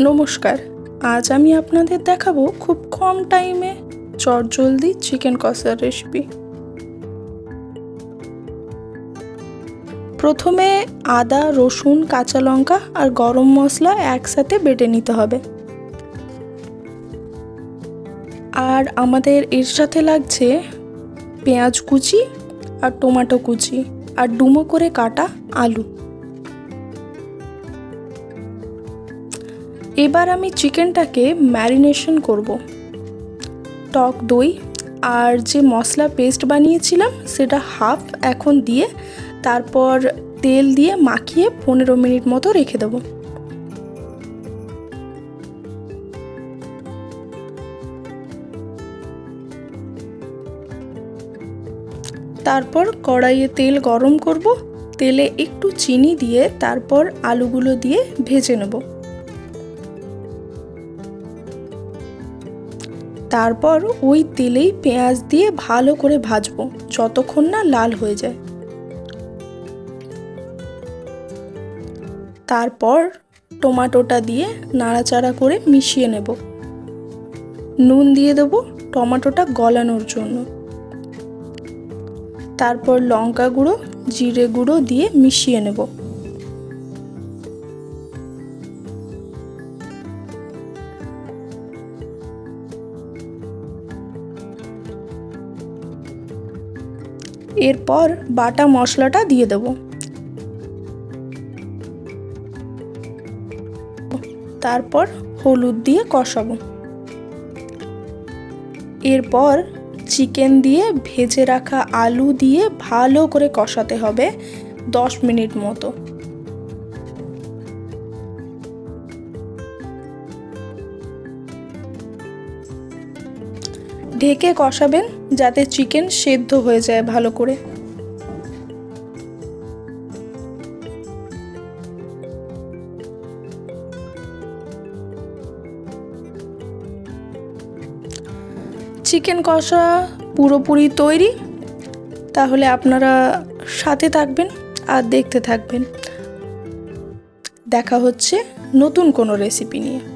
নমস্কার, আজ আমি আপনাদের দেখাবো খুব কম টাইমে চটজলদি চিকেন কষার রেসিপি। প্রথমে আদা, রসুন, কাঁচা লঙ্কা আর গরম মশলা একসাথে বেটে নিতে হবে। আর আমাদের এর সাথে লাগছে পেঁয়াজ কুচি আর টমেটো কুচি আর ডুমো করে কাটা আলু। এবার আমি চিকেনটাকে ম্যারিনেশন করব। টক দই আর যে মশলা পেস্ট বানিয়েছিলাম সেটা হাফ এখন দিয়ে তারপর তেল দিয়ে মাখিয়ে 15 মিনিট মতো রেখে দেব। তারপর কড়াইয়ে তেল গরম করব, তেলে একটু চিনি দিয়ে তারপর আলুগুলো দিয়ে ভেজে নেব। তারপর ওই তেলেই পেঁয়াজ দিয়ে ভালো করে ভাজবো যতক্ষণ না লাল হয়ে যায়। তারপর টমেটোটা দিয়ে নাড়াচাড়া করে মিশিয়ে নেব। নুন দিয়ে দেব টমেটোটা গলানোর জন্য। তারপর লঙ্কা গুঁড়ো, জিরে গুঁড়ো দিয়ে মিশিয়ে নেব। এরপর বাটা মশলাটা দিয়ে দেব। তারপর হলুদ দিয়ে কষাবো। এরপর চিকেন দিয়ে ভেজে রাখা আলু দিয়ে ভালো করে কষাতে হবে 10 মিনিট মতো। ঢেকে কষাবেন যাতে চিকেন সেদ্ধ হয়ে যায় ভালো করে। চিকেন কষা পুরোপুরি তৈরি। তাহলে আপনারা সাথে থাকবেন আর দেখতে থাকবেন। দেখা হচ্ছে নতুন কোনো রেসিপি নিয়ে।